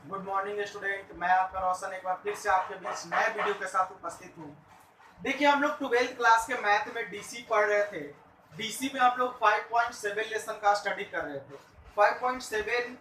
Good morning student, मैं आपका रोशन एक बार फिर से आपके बीच नए वीडियो के साथ उपस्थित हूँ। देखिए, हम लोग 12th क्लास के मैथ में डीसी पढ़ रहे थे। डीसी में हम लोग 5.7 लेसन का स्टडी कर रहे थे। 5.7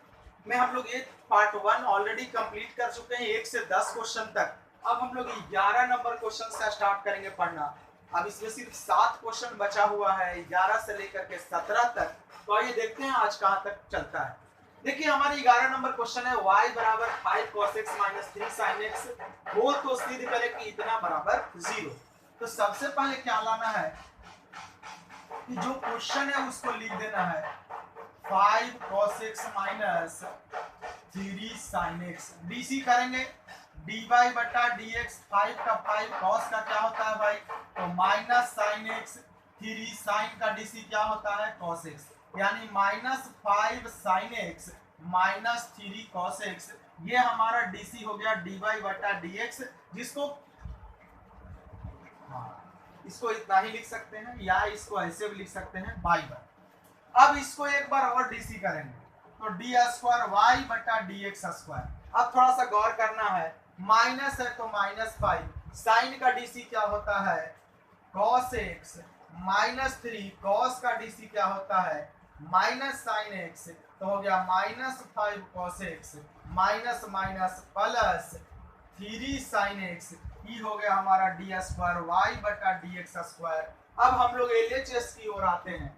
में हम लोग ये पार्ट 1 ऑलरेडी कंप्लीट कर चुके हैं, 1 से 10 क्वेश्चन तक। अब हम लोग 11 नंबर क्वेश्चन से स्टार्ट करेंगे पढ़ना। अब इसमें सिर्फ 7 क्वेश्चन बचा हुआ है, 11 से लेकर के 17 तक। तो आइए देखते हैं आज कहाँ तक चलता है। देखिए, हमारे 11 नंबर क्वेश्चन है y बराबर 5 cos x minus 3 sin x हो तो सिद्ध करें कि इतना बराबर 0। तो सबसे पहले क्या लाना है कि जो क्वेश्चन है उसको लिख देना है 5 cos x minus 3 sin x। DC करेंगे dy बटा dx, 5 का 5 cos का क्या होता है भाई, तो माइनस sin x, 3 sin का डीसी क्या होता है cos x, यानी minus 5 sin x minus 3 cos x। ये हमारा डीसी हो गया dy बटा dx, जिसको इसको इतना ही लिख सकते हैं या इसको ऐसे भी लिख सकते हैं बाई बार। अब इसको एक बार और डीसी करेंगे तो डी स्क्वायर वाई बटा डी एक्स स्क्वायर। अब थोड़ा सा गौर करना है, माइनस है तो माइनस 5, साइन का डीसी क्या होता है cos x, माइनस 3 cos का डीसी क्या होता है माइनस साइन x, तो हो गया minus 5 cos x minus minus plus 3 sine x। ये हो गया हमारा डी स्क्वायर वाई बटा डी एक्स स्क्वायर। अब हम लोग एलएचएस की ओर आते हैं।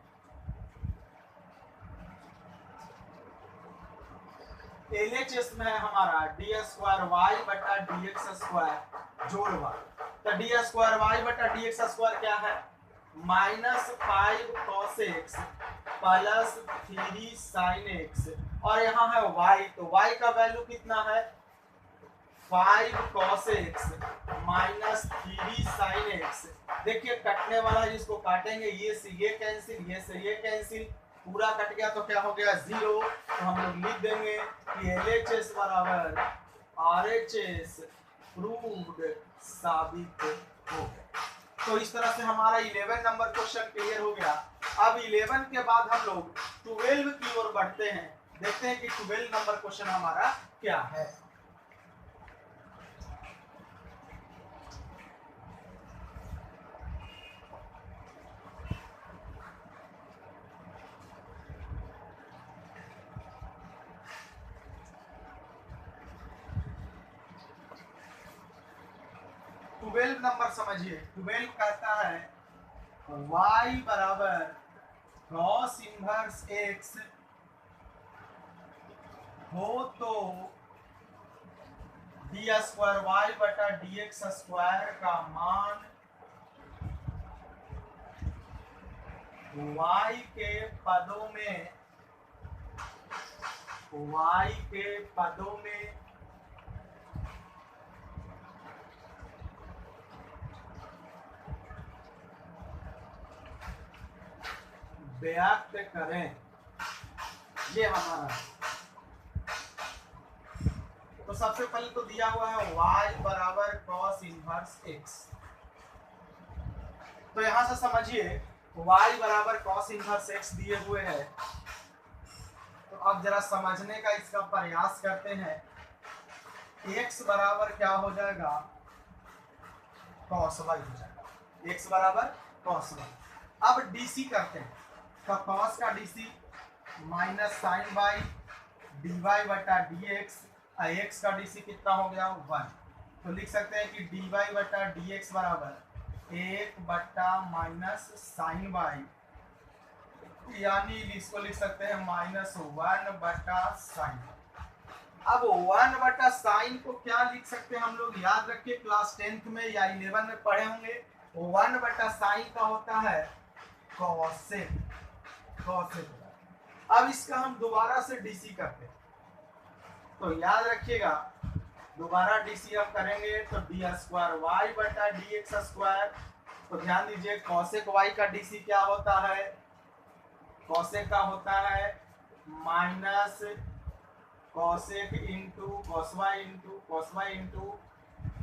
एलएचएस में है हमारा डी स्क्वायर वाई बटा डी एक्स स्क्वायर जोड़ वाई। तो डी स्क्वायर वाई बटा डी एक्स स्क्वायर क्या है, minus 5 cos x plus 3 sin x, और यहाँ है y, तो y का वैल्यू कितना है 5 cos x minus 3 sin x। देखिए, कटने वाला जिसको काटेंगे ये से ये कैंसिल, ये से ये कैंसिल, पूरा कट गया तो क्या हो गया 0। तो हम लोग लिख देंगे कि LHS बराबर RHS प्रूव्ड, साबित हो गया। तो इस तरह से हमारा 11 नंबर क्वेश्चन क्लियर हो गया। अब 11 के बाद हम लोग 12 की ओर बढ़ते हैं, देखते हैं कि 12 नंबर क्वेश्चन हमारा क्या है। ट्वेल्व नंबर समझिए। 12 कहता है y बराबर cos इनवर्स x हो तो डी स्क्वायर वाई बटा डी एक्स स्क्वायर का मान y के पदों में व्यक्त करें। ये हमारा है। तो सबसे पहले तो दिया हुआ है y बराबर cos इनवर्स x। तो यहां से समझिए y बराबर cos इनवर्स x दिए हुए है। तो अब जरा समझने का इसका प्रयास करते हैं। x बराबर क्या हो जाएगा cos y हो जाएगा, x बराबर cos y। अब डीसी करते हैं, तो cos का DC minus sine by d Y बटा डी एक्स, एक्स का डीसी कितना हो गया 1। तो लिख सकते हैं कि डी वाई बटा डी एक्स बराबर 1 बटा माइनस साइन बाई, यानी इसको लिख सकते हैं माइनस 1 बटा साइन। अब 1 बटा साइन को क्या लिख सकते हैं हम लोग, याद रखिए क्लास 10th में या 11 में पढ़े होंगे। 1 बटा साइन का होता है कॉसेक। अब इसका हम दोबारा से डीसी करते हैं, तो याद रखिएगा दोबारा डीसी अब करेंगे तो डी स्क्वायर वाई बटा डी एक्स स्क्वायर। तो ध्यान दीजिए कॉसेक वाई का डीसी क्या होता है, कॉसेक का होता है minus cosec into cos y into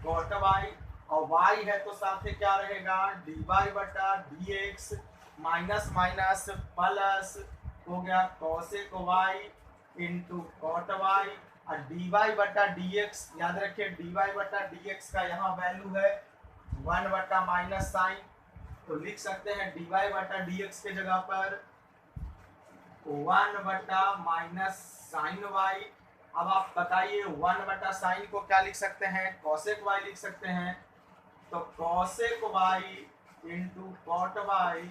cot y, और वाई है तो साथ में क्या रहेगा डी वाई बटा D x minus minus plus हो गया cosec y into cot y और डी वाई बटा डी एक्स, याद रखिए डी वाई बटा डी एक्स का यहाँ वैल्यू है 1 बटा माइनस साइन, तो लिख सकते हैं डी वाई बटा डी एक्स के जगह पर 1 बटा माइनस साइन वाई। अब आप बताइए 1 बटा साइन को क्या लिख सकते हैं, कॉसेक वाई लिख सकते हैं, तो cosec y into cot y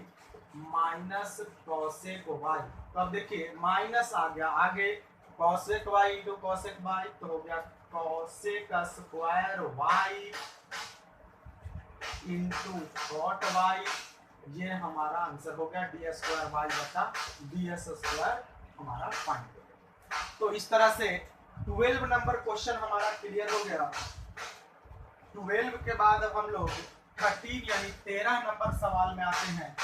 minus cosec y. तो अब देखिए माइनस आ गया आगे, cosec y into cosec y तो हो गया cosec square y into cot y. ये हमारा आंसर हो गया डी स्क्वायर वाई बटा डी एस स्क्वायर हमारा फाइंड हो गया। तो इस तरह से 12 नंबर क्वेश्चन हमारा क्लियर हो गया। 12 के बाद अब हम लोग 13 यानी 13 नंबर सवाल में आते हैं।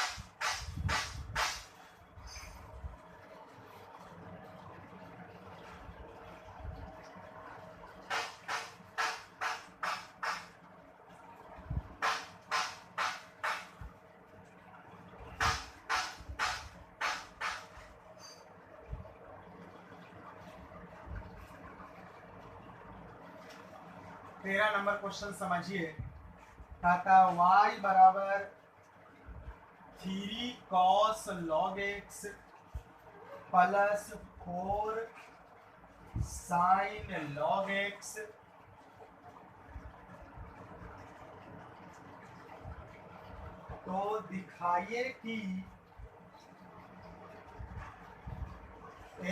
तेरह नंबर क्वेश्चन समझिए, कहता y बराबर 3 cos log x plus 4 sin log x तो दिखाइए कि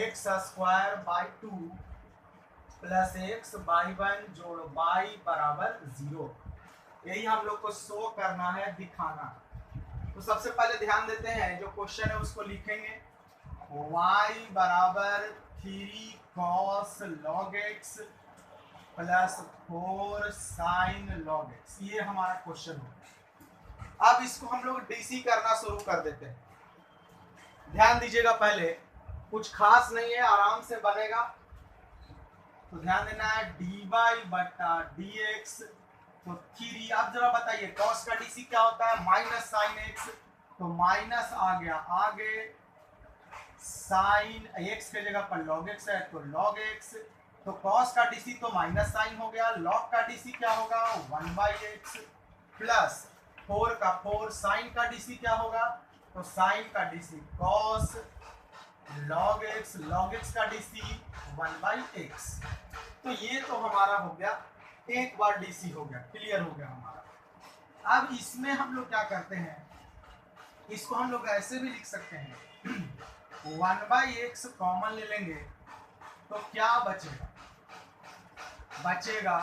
x square by 2 plus x by 1 जोड़ बाई बराबर 0। यही हम लोग को शो करना है, दिखाना। तो सबसे पहले ध्यान देते हैं जो क्वेश्चन है उसको लिखेंगे, y बराबर 3 cos log x plus 4 sin log x, ये हमारा क्वेश्चन हो। अब इसको हम लोग डीसी करना शुरू कर देते हैं। ध्यान दीजिएगा, पहले कुछ खास नहीं है, आराम से बनेगा। तो ध्यान देना है डी वाई बटा डी एक्स, तो 3। आप जरा बताइए कॉस का डीसी क्या होता है, माइनस साइन एक्स, तो माइनस आ गया आगे साइन एक्स के जगह पर लॉग एक्स है तो लॉग एक्स, तो कॉस का डीसी तो माइनस साइन हो गया, लॉग का डीसी क्या होगा 1 बाई एक्स प्लस 4 का 4, साइन का डीसी क्या होगा, तो साइन का डीसी कॉस लॉग एक्स का डीसी 1 बाई एक्स। तो ये तो हमारा हो गया, एक बार डीसी हो गया, क्लियर हो गया हमारा। अब इसमें हम लोग क्या करते हैं, इसको हम लोग ऐसे भी लिख सकते हैं 1 बाई एक्स कॉमन ले लेंगे तो क्या बचेगा, बचेगा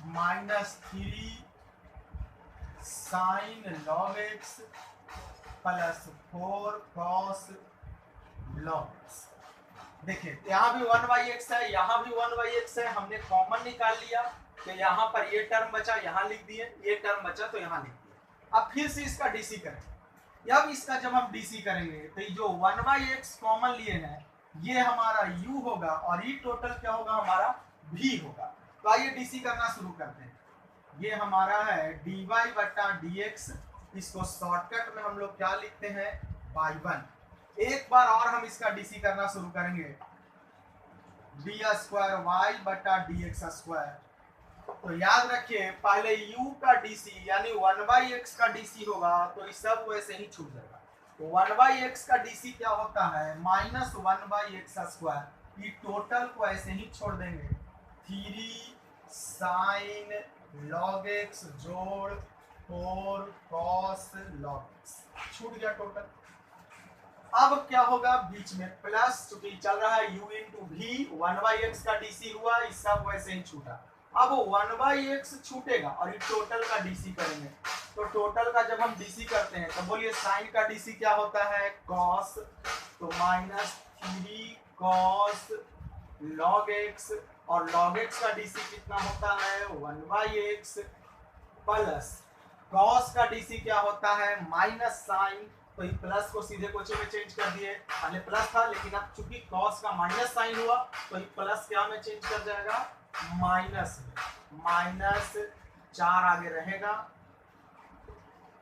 -3 sign log x plus 4 cos log x. देखिए यहाँ भी 1 बाई एक्स है, यहाँ भी 1 बाई एक्स है, हमने कॉमन निकाल लिया तो यहाँ पर ये टर्म बचा, यहाँ लिख दिए, ये टर्म बचा तो यहाँ लिख दिए। अब फिर से इसका डीसी करें, अब इसका जब हम डीसी करेंगे तो ये जो 1 बाई एक्स कॉमन लिए हैं ये हमारा u होगा और ये टोटल क्या होगा हमारा v होगा। तो आइए डीसी करना शुरू करते हैं। ये हमारा है dy बटा dx, इसको शॉर्टकट में हम लोग क्या लिखते हैं बाई 1। एक बार और हम इसका डीसी करना शुरू करेंगे, डी स्क्वायर वाई बटा डी एक्स स्क्वायर। तो याद रखिए पहले u का डीसी यानी 1 बाई एक्स का डीसी होगा तो ये सब वैसे ही छूट जाएगा। तो 1 बाई एक्स का डीसी क्या होता है -1 बाई एक्स स्क्वायर, ये टोटल को ऐसे ही छोड़ देंगे 3 साइन लॉग एक्स जोड़ 4 कॉस लॉग एक्स, छूट गया टोटल। अब क्या होगा बीच में प्लस, चूंकि चल रहा है u into v, 1 by x का डीसी हुआ, इस सब वैसे ही छूटा। अब 1 बाई एक्स छूटेगा और ये टोटल का डीसी करेंगे। तो टोटल का जब हम डीसी करते हैं तो बोलिए साइन का डीसी क्या होता है कॉस, तो -3 कॉस लॉग एक्स, और लॉग एक्स का डीसी कितना होता है 1 बाई एक्स, प्लस कॉस का डीसी क्या होता है माइनस साइन, तो ये प्लस को सीधे क्वेश्चन में चेंज कर दिए, पहले प्लस था लेकिन अब चूंकि कॉस का माइनस साइन हुआ तो ये प्लस क्या में चेंज कर जाएगा माइनस में, -4 आगे रहेगा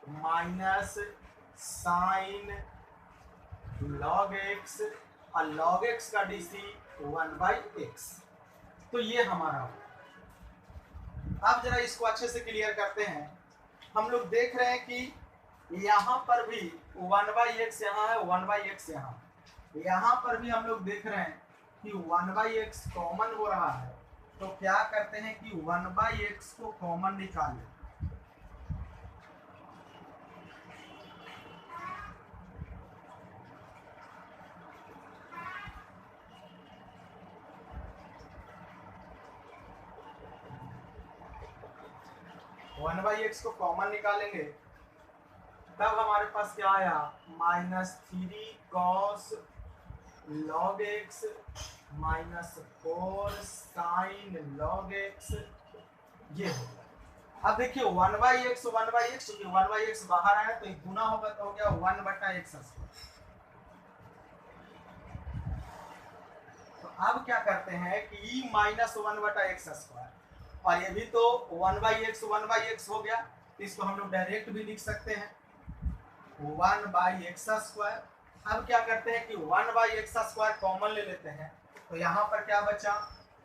माइनस साइन लॉग एक्स, और लॉग एक्स का डीसी 1 बाई एक्स। तो ये हमारा हो। अब जरा इसको अच्छे से क्लियर करते हैं। हम लोग देख रहे हैं कि यहाँ पर भी 1/x यहाँ है, 1/x यहाँ पर भी हम लोग देख रहे हैं कि 1/x कॉमन हो रहा है। तो क्या करते हैं कि 1/x को कॉमन निकालें। वन बाई एक्स को कॉमन निकालेंगे तब हमारे पास क्या आया, -3 cos log x -4 sin log x, ये हो गया। अब देखिए 1/x 1/x, क्योंकि 1/x बाहर आया तो गुना होगा तो हो गया 1/x²। तो अब क्या करते हैं कि e -1/x², और ये भी तो 1/x हो गया, तो इसको हम लोग डायरेक्ट भी लिख सकते हैं 1/x²। अब क्या करते हैं कि 1/x² कॉमन ले लेते हैं, तो यहाँ पर क्या बचा,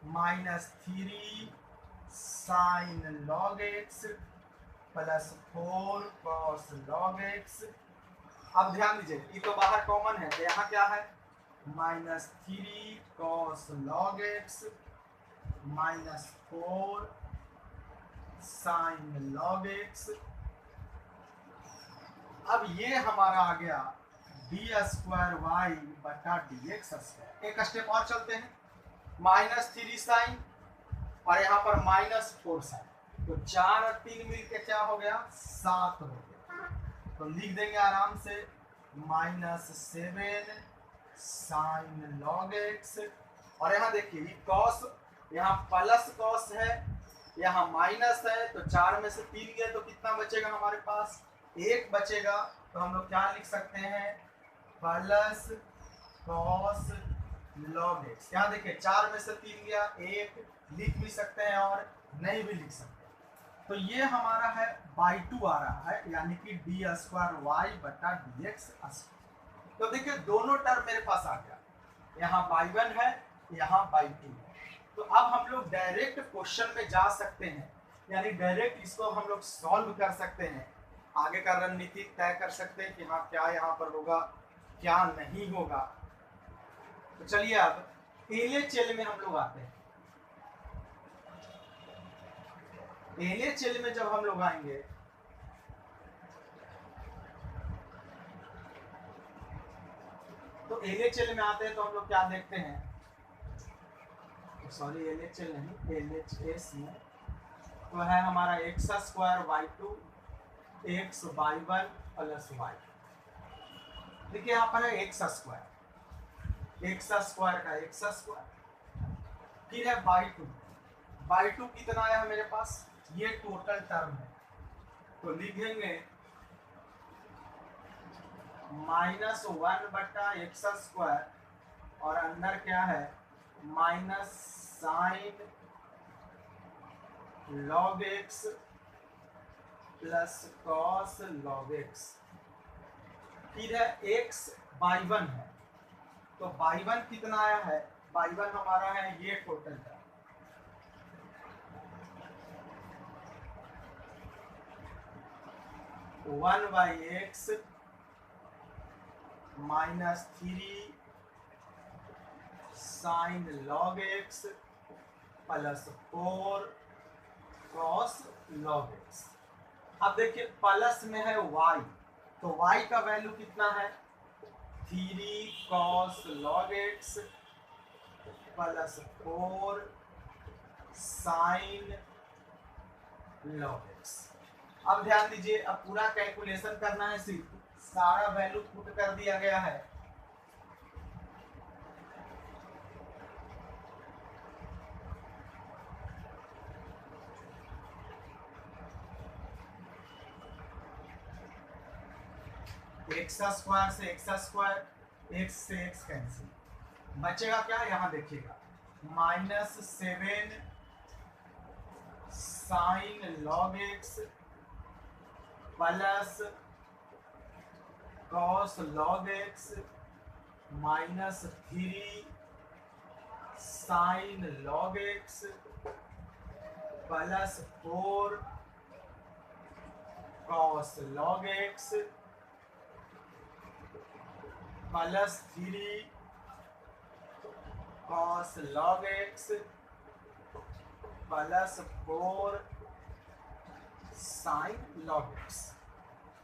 -3 sin log x +4 cos log x। अब ध्यान दीजिए, ये तो बाहर कॉमन है, तो यहाँ क्या है, -3 cos log x -4 sin log x। अब ये हमारा आ गया d²y/dx²। एक स्टेप और चलते हैं, -3 sin और यहाँ पर -4 sin, तो 4 और 3 मिलके क्या हो गया, 7 हो गया। तो लिख देंगे आराम से -7 sin log x। और यहाँ देखिए cos, यहाँ प्लस cos है, यहाँ माइनस है, तो 4 में से 3 गया तो कितना बचेगा हमारे पास, 1 बचेगा। तो हम लोग क्या लिख सकते हैं, प्लस cos log x। यहाँ देखिए 4 में से 3 गया, 1 लिख भी सकते हैं और नहीं भी लिख सकते। तो ये हमारा है /2 आ रहा है, यानी कि d²y/dx²। तो देखिए दोनों टर्म मेरे पास आ गया, यहाँ y1 है, यहाँ y2 है। तो अब हम लोग डायरेक्ट क्वेश्चन में जा सकते हैं, यानी डायरेक्ट इसको हम लोग सॉल्व कर सकते हैं, आगे का रणनीति तय कर सकते हैं कि हाँ क्या यहाँ पर होगा क्या नहीं होगा। तो चलिए अब LHL में हम लोग आते हैं। LHL में जब हम लोग आएंगे तो LHL में आते हैं तो हम लोग क्या देखते हैं, सॉरी LHL नहीं LHS में, तो है हमारा x² y2 x y1 + y। देखिए यहाँ पर है x² का x², फिर है y2 कितना आया है मेरे पास, ये टोटल टर्म है, तो लिखेंगे -1/x² और अंदर क्या है -sin log x + cos log x। फिर है y1 है, तो y1 कितना आया है, y1 हमारा है ये total term, (1/x -3 sin log x +4 cos log x। अब देखिए प्लस में है y, तो y का वैल्यू कितना है, 3 cos log x +4 sin log x। अब ध्यान दीजिए, अब पूरा कैलकुलेशन करना है, सिर्फ सारा वैल्यू पुट कर दिया गया है। x² से x², x से x कैंसिल, बचेगा क्या, यहाँ देखिएगा -7 sin log x + cos log x -3 sign log x plus 4 cos log x plus 3 cos log x plus 4 sign log x.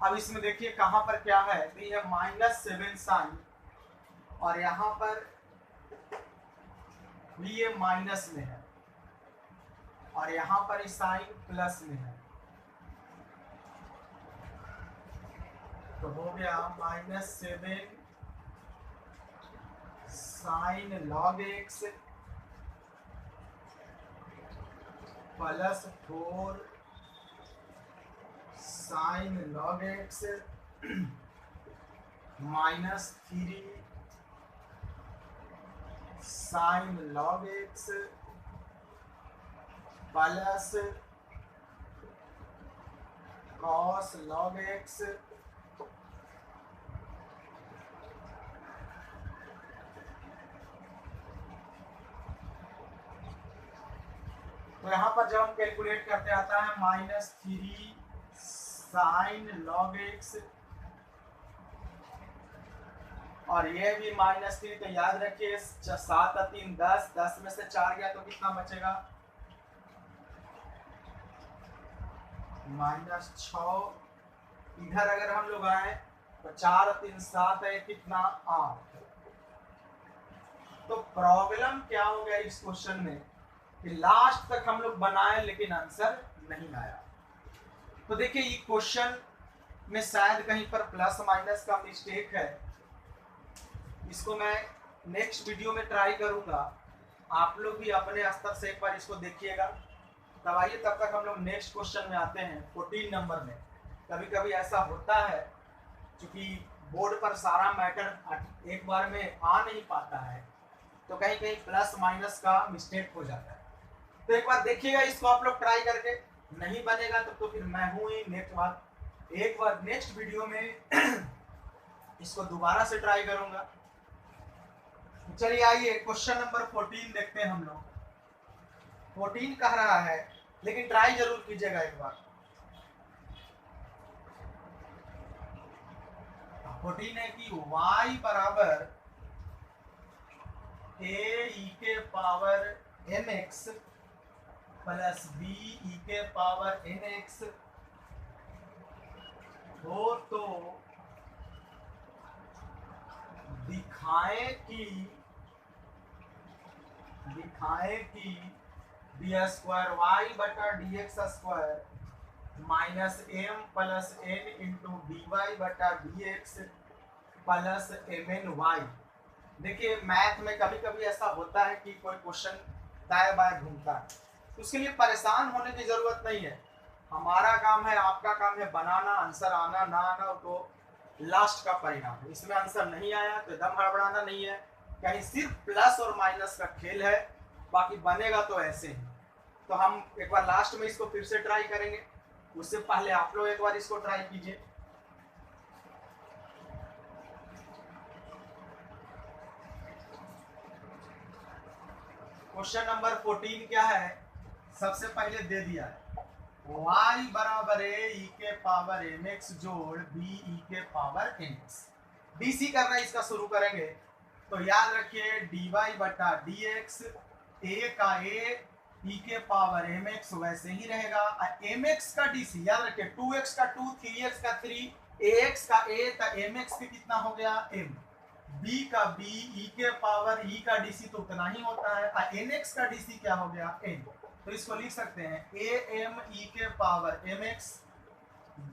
अब इसमें देखिए कहां पर क्या है, तो ये -7 साइन और यहां पर भी ये माइनस में है और यहां पर साइन प्लस में है, तो हो गया -7 sign log x plus 4 sign log x minus 3 sign log x plus cos log x तो यहाँ पर जब हम कैलकुलेट करते आता है -3 साइन लॉग एक्स और ये भी -3, तो याद रखिए 7 और 3 10, 10 में से 4 गया तो कितना बचेगा -6। इधर अगर हम लोग आए तो 4 और 3 7 है, कितना 8। तो प्रॉब्लम क्या हो गया इस क्वेश्चन में कि लास्ट तक हम लोग बनाए लेकिन आंसर नहीं आया। तो देखिए ये क्वेश्चन में शायद कहीं पर प्लस माइनस का मिस्टेक है, इसको मैं नेक्स्ट वीडियो में ट्राई करूंगा, आप लोग भी अपने स्तर से एक बार इसको देखिएगा। तब आइए तब तक हम लोग नेक्स्ट क्वेश्चन में आते हैं 14 नंबर में। कभी कभी ऐसा होता है क्योंकि बोर्ड पर सारा मैटर एक बार में आ नहीं पाता है, तो कहीं कहीं प्लस माइनस का मिस्टेक हो जाता है। तो एक बार देखिएगा इसको आप लोग ट्राई करके, नहीं बनेगा तो फिर मैं हूँ ही एक बार नेक्स्ट वीडियो में इसको दोबारा से ट्राई करूंगा। चलिए आइए क्वेश्चन नंबर 14 देखते हैं हम लोग। 14 कह रहा है, लेकिन ट्राई जरूर कीजिएगा एक बार। 14 है कि y बराबर a e के power mx plus b e के पावर nx हो तो दिखाएं कि डी स्क्वायर वाई बटा D x square minus M plus N into D Y बटा D X plus M N Y. देखिए मैथ में कभी कभी ऐसा होता है कि कोई क्वेश्चन दाएं बाएं घूमता है, तो उसके लिए परेशान होने की जरूरत नहीं है। हमारा काम है, आपका काम है बनाना, आंसर आना ना आना तो लास्ट का परिणाम है। इसमें आंसर नहीं आया तो एकदम हड़बड़ाना नहीं है, कहीं सिर्फ प्लस और माइनस का खेल है, बाकी बनेगा तो ऐसे ही। तो हम एक बार लास्ट में इसको फिर से ट्राई करेंगे, उससे पहले आप लोग एक बार इसको ट्राई कीजिए। क्वेश्चन नंबर 14 क्या है, सबसे पहले दे दिया है y बराबर है e के पावर mx जोड़ b e के पावर nx। dc करना इसका शुरू करेंगे तो याद रखिए dy बटा dx, a का a e के पावर mx वैसे ही रहेगा, mx का dc याद रखिए 2x का 2, 3x का 3, ax का a, तो mx के कितना हो गया m, b का b e के पावर e का dc तो उतना ही होता है, nx का dc क्या हो गया n। तो इसको लिख सकते हैं a m e के power mx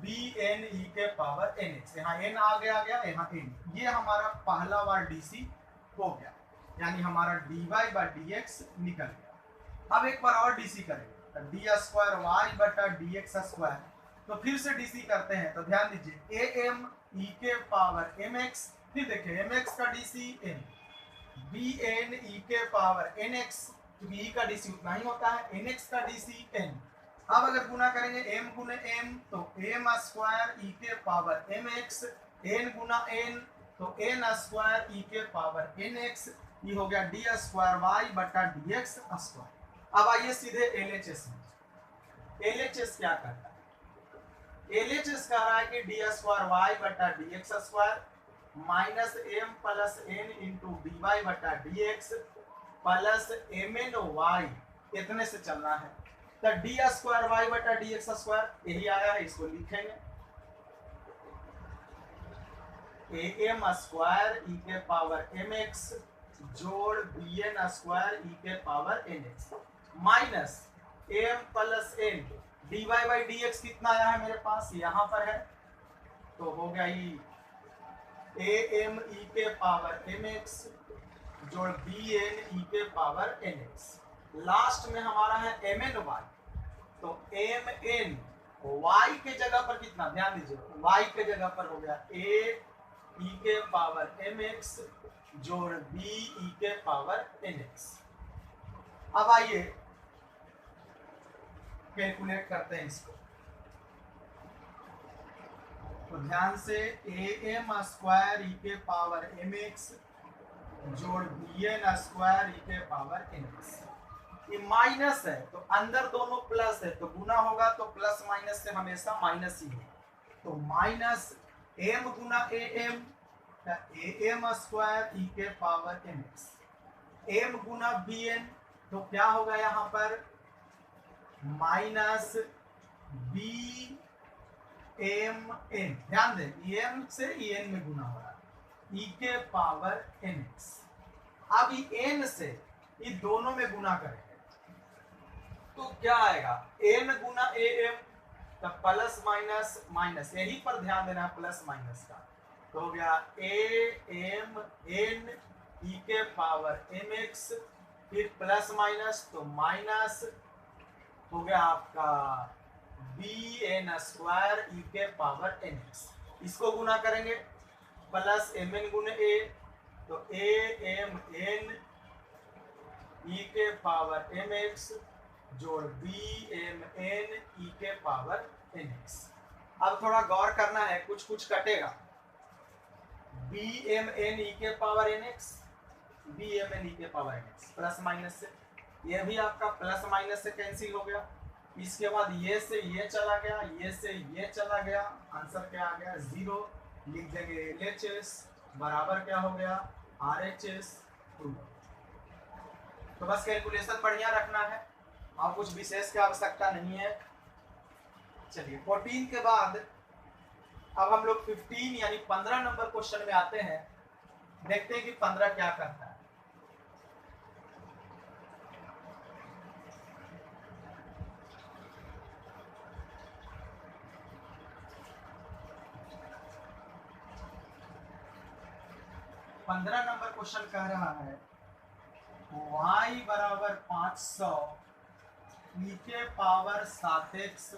b n e के पावर nx। यहाँ n आ गया यहाँ n, ये हमारा पहला बार dc हो गया, यानी हमारा dy बाय dx निकल गया। अब एक बार और dc करेंगे तो डी स्क्वायर वाई बटा डी एक्स स्क्वायर, तो फिर से dc करते हैं तो ध्यान दीजिए a m e के पावर mx, फिर देखिए mx का dc n, b n e के पावर nx, क्योंकि e का dc उतना ही होता है, nx का dc n। अब अगर गुना करेंगे m गुने m तो m स्क्वायर e के पावर mx, n गुना n तो n स्क्वायर e के पावर nx, ये हो गया डी स्क्वायर वाई बटा डी एक्स स्क्वायर। अब आइए सीधे एलएचएस में। एलएचएस क्या करता है? एलएचएस कह रहा है कि डी स्क्वायर वाई बटा D x square minus M plus N into D Y बटा D X plus M N Y, इतने से चलना है। तो डी स्क्वायर वाई बटा डी एक्स स्क्वायर यही आया है, इसको लिखेंगे ए एम स्क्वायर ई के पावर एम एक्स जोड़ बी एन स्क्वायर ई के power N x minus M plus n d y by d x कितना आया है मेरे पास, यहाँ पर है, तो हो गया ये ए एम ई के पावर एम एक्स जोड़ बी एन ई के पावर एन एक्स। लास्ट में हमारा है एम एन वाई, तो एम एन वाई के जगह पर कितना, ध्यान दीजिए, वाई के जगह पर हो गया ए ई के पावर एम एक्स जोड़ बी ई के पावर एन एक्स। अब आइए कैलकुलेट करते हैं इसको। तो ध्यान से ए एम स्क्वायर ई के पावर एम एक्स जोड़ बी एन स्क्वायर ई के पावर एन एक्स, ये माइनस है तो अंदर दोनों प्लस है, तो गुना होगा तो प्लस माइनस से हमेशा माइनस ही है, तो माइनस एम गुना ए एम स्क्वायर ई के पावर एम एक्स, एम गुना बी एन, तो क्या होगा यहाँ पर माइनस बी एम एन, ध्यान दें एम से एन में गुना हो रहा है ई के पावर एन एक्स। अब ये एन से ये दोनों में गुना करेंगे तो क्या आएगा, एन गुना ए एम, तो प्लस माइनस माइनस, यही पर ध्यान देना है प्लस माइनस का, तो हो गया ए एम एन ई के पावर एम एक्स, फिर प्लस माइनस तो माइनस हो गया आपका बी एन स्क्वायर ई के पावर एन एक्स। इसको गुना करेंगे प्लस एम एन गुने ए, तो ए एम एन ई के पावर एम एक्स जोड़ बी एम एन ई के पावर एन एक्स। अब थोड़ा गौर करना है, कुछ कुछ कटेगा, बी एम एन ई के power N X, B M N E के power N X plus minus से, ये भी आपका प्लस माइनस से कैंसिल हो गया। इसके बाद ये से ये चला गया, ये से ये चला गया, आंसर क्या आ गया 0। लिख देंगे एलएचएस बराबर क्या हो गया आरएचएस 2। तो बस कैलकुलेशन बढ़िया रखना है और कुछ विशेष की आवश्यकता नहीं है। चलिए 14 के बाद अब हम लोग 15 यानी 15 नंबर क्वेश्चन में आते हैं। देखते हैं कि 15 क्या करता है। पंद्रह नंबर क्वेश्चन कह रहा है y बराबर 500 e के पावर 7x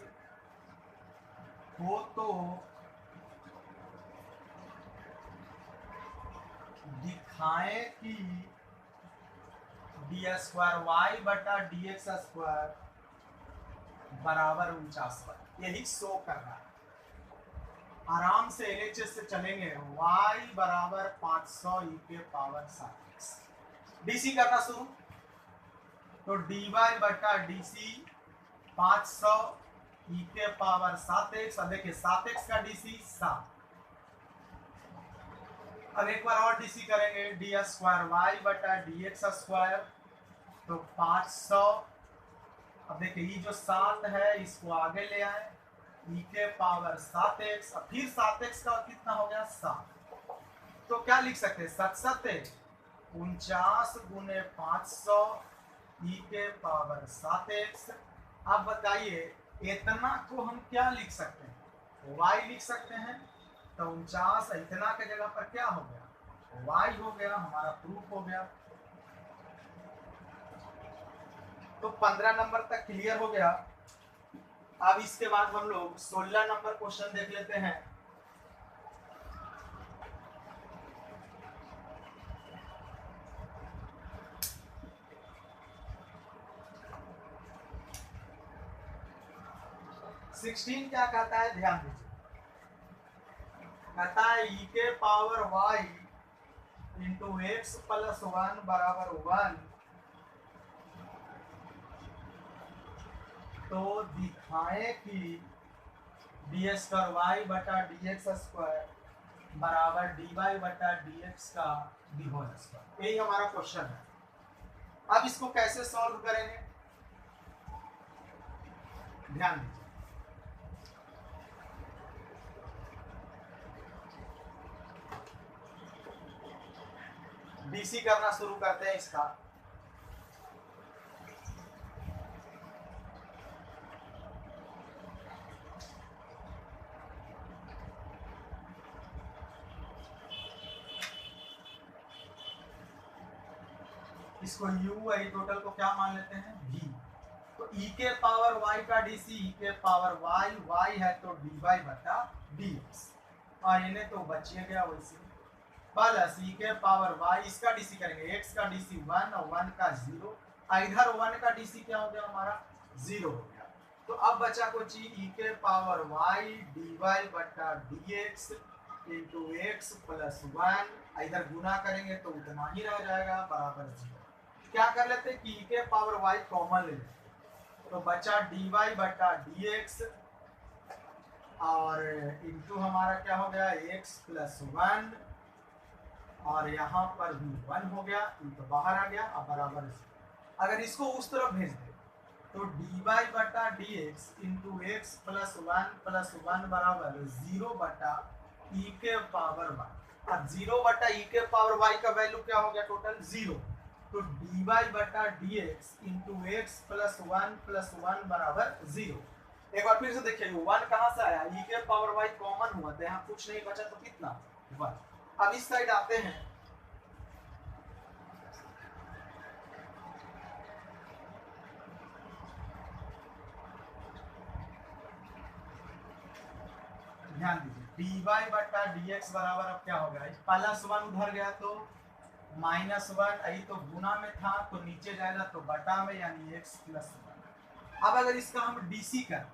हो तो दिखाएं कि डी स्क्वायर वाई बटा डी एक्स स्क्वायर बराबर 49। यही शो करना है। आराम से एलएचएस से चलेंगे। y बराबर 500 e के पावर 7x, डीसी करना शुरू, तो dy बटा डीसी 500 e के पावर 7x। अब देखिए 7x का डीसी 7। अब एक बार और डीसी करेंगे, डी स्क्वायर वाई बटा डी एक्स स्क्वायर, तो 500। अब देखिए ये जो 7 है इसको आगे ले आए, e के पावर 7x, अब फिर 7x का कितना हो गया 7। तो क्या लिख सकते हैं 7 49 गुने 500 e के पावर 7x। अब बताइए इतना को हम क्या लिख सकते हैं, y लिख सकते हैं, तो 49 इतना के जगह पर क्या हो गया y हो गया, हमारा प्रूफ हो गया। तो 15 नंबर तक क्लियर हो गया। अब इसके बाद हम लोग 16 नंबर क्वेश्चन देख लेते हैं। सिक्सटीन क्या कहता है, ध्यान दीजिए। कहता है e के power y into x plus one बराबर 1, तो दिखाएं कि डी स्क्वायर वाई बटा डी एक्स स्क्वायर बराबर डी वाई बटा डी एक्स का डी होल स्क्वायर। यही हमारा क्वेश्चन है। अब इसको कैसे सॉल्व करेंगे, ध्यान दीजिए। डीसी करना शुरू करते हैं इसका। इसको u है, टोटल को क्या मान लेते हैं v। तो e के पावर y का डीसी, e के पावर y, y है तो dy बटा dx, और इन्हें तो बचिए गया वैसे, प्लस e के पावर y, इसका डीसी करेंगे, x का डीसी 1 और 1 का 0, इधर 1 का डीसी क्या हो गया हमारा 0 हो गया। तो अब बचा कुछ e के पावर y dy बटा dx इंटू x प्लस 1, इधर गुना करेंगे तो उतना ही रह जाएगा बराबर 0। क्या कर लेते हैं कि e के पावर y कॉमन ले लेते, तो बचा dy बटा dx और इंटू हमारा क्या हो गया x प्लस 1, और यहाँ पर भी 1 हो गया, तो बाहर आ गया, अब बराबर। अगर इसको उस तरफ भेज दे तो dy बटा dx इंटू एक्स प्लस 1 बराबर 0 बटा e के पावर y। अब 0 बटा e के पावर y का वैल्यू क्या हो गया टोटल 0, तो dy बटा dx इंटू एक्स प्लस 1 बराबर 0। एक बार फिर से देखिए 1 कहाँ से आया, e के पावर y कॉमन हुआ, तो यहाँ कुछ नहीं बचा तो कितना 1। अब इस साइड आते हैं, ध्यान दीजिए dy बटा dx बराबर अब क्या हो गया, प्लस 1 उधर गया तो माइनस 1, यही तो गुना में था तो नीचे जाएगा तो बटा में, यानी x प्लस 1। अब अगर इसका हम डीसी करें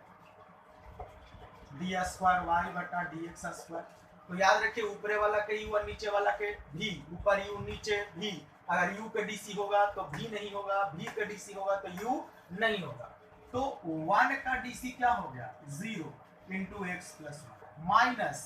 डी स्क्वायर वाई बटा डी एक्स स्क्वायर, तो याद रखिए ऊपरे वाला के u और नीचे वाला के v, ऊपर u नीचे v। अगर u का डीसी होगा तो v नहीं होगा, v का डीसी होगा तो u नहीं होगा, तो 1 का डीसी क्या हो गया 0 इंटू एक्स प्लस 1 माइनस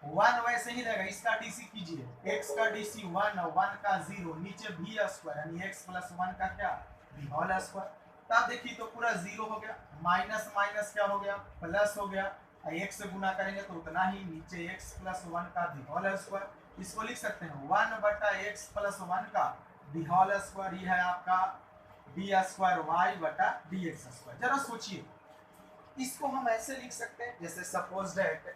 1 वैसे ही रहेगा, इसका डीसी कीजिए, x का डीसी 1 और 1 का 0, नीचे v स्क्वायर यानी x प्लस 1 का क्या v होल स्क्वायर। तब देखिए तो पूरा 0 हो गया, माइनस माइनस क्या हो गया प्लस हो गया, x से गुना करेंगे तो उतना ही, नीचे x प्लस 1 का v होल स्क्वायर। इसको लिख सकते हैं 1 बटा x प्लस 1 का v होल स्क्वायर, ये है आपका d स्क्वायर y बटा dx स्क्वायर। जरा सोचिए, इसको हम ऐसे लिख सकते हैं, जैसे सपोज दैट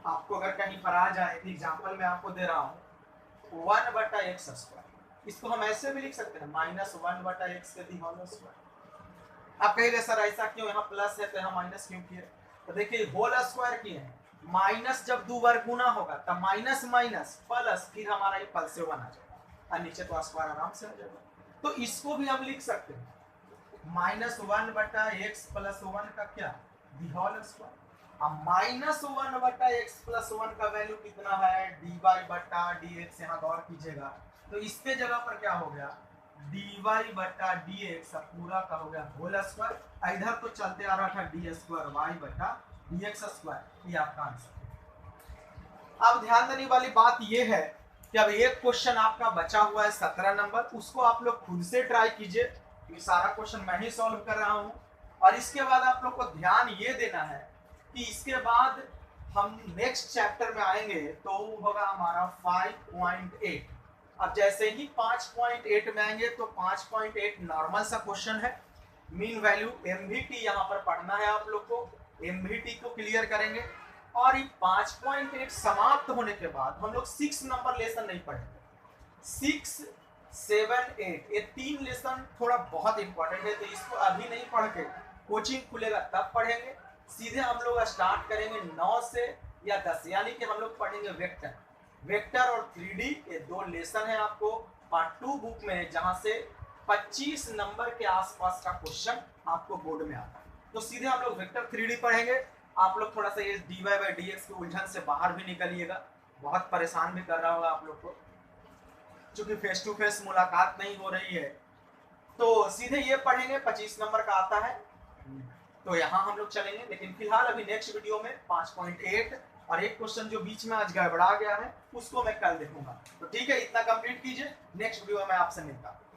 आपको अगर कहीं पर आ जाए, एग्जांपल मैं आपको दे रहा हूँ 1 बटा एक्स स्क्वायर, इसको हम ऐसे भी लिख सकते हैं माइनस 1 बटा एक्स के दी होल स्क्वायर। आप कहेंगे सर ऐसा क्यों, यहाँ प्लस है तो यहाँ माइनस क्यों किए, तो देखिए होल स्क्वायर किए हैं, माइनस जब 2 बार गुना होगा तब माइनस माइनस प्लस, फिर हमारा ये पल से 1 आ जाएगा और नीचे तो स्क्वायर आराम से आ जाएगा। तो इसको भी हम लिख सकते हैं माइनस 1 बटा एक्स प्लस 1 का क्या दी होल स्क्वायर। अब माइनस 1 बटा एक्स प्लस 1 का वैल्यू कितना है dy बटा dx, यहाँ गौर कीजिएगा, तो इसके जगह पर क्या हो गया dy बटा dx पूरा का हो गया होल स्क्वायर, इधर तो चलते आ रहा था d स्क्वायर y बटा dx स्क्वायर, ये आपका आंसर। अब ध्यान देने वाली बात ये है कि अब एक क्वेश्चन आपका बचा हुआ है 17 नंबर, उसको आप लोग खुद से ट्राई कीजिए, क्योंकि सारा क्वेश्चन मैं ही सॉल्व कर रहा हूँ। और इसके बाद आप लोग को ध्यान ये देना है कि इसके बाद हम नेक्स्ट चैप्टर में आएंगे तो होगा हमारा 5.8। अब जैसे ही 5.8 में आएंगे तो 5.8 नॉर्मल सा क्वेश्चन है, मीन वैल्यू एमवीटी यहाँ पर पढ़ना है आप लोग को, एमवीटी को क्लियर करेंगे। और ये 5.8 समाप्त होने के बाद हम लोग 6 नंबर लेसन नहीं पढ़ेंगे, 6, 7, 8 ये 3 लेसन थोड़ा बहुत इंपॉर्टेंट है, तो इसको अभी नहीं पढ़ के कोचिंग खुलेगा तब पढ़ेंगे। सीधे हम लोग स्टार्ट करेंगे 9 से या 10, यानी कि हम लोग पढ़ेंगे वेक्टर और 3D, ये 2 लेसन है आपको पार्ट 2 बुक में, जहां से 25 नंबर के आसपास का क्वेश्चन आपको बोर्ड में आता है। तो सीधे हम लोग वेक्टर 3D पढ़ेंगे। आप लोग थोड़ा सा ये dy by dx की उलझन से बाहर भी निकलिएगा, बहुत परेशान भी कर रहा होगा आप लोग को। चूंकि फेस टू फेस मुलाकात नहीं हो रही है तो सीधे ये पढ़ेंगे 25 नंबर का आता है, तो यहाँ हम लोग चलेंगे। लेकिन फिलहाल अभी नेक्स्ट वीडियो में 5.8 और एक क्वेश्चन जो बीच में आज गड़बड़ा गया है उसको मैं कल देखूंगा। तो ठीक है, इतना कंप्लीट कीजिए, नेक्स्ट वीडियो में आपसे मिलता हूं।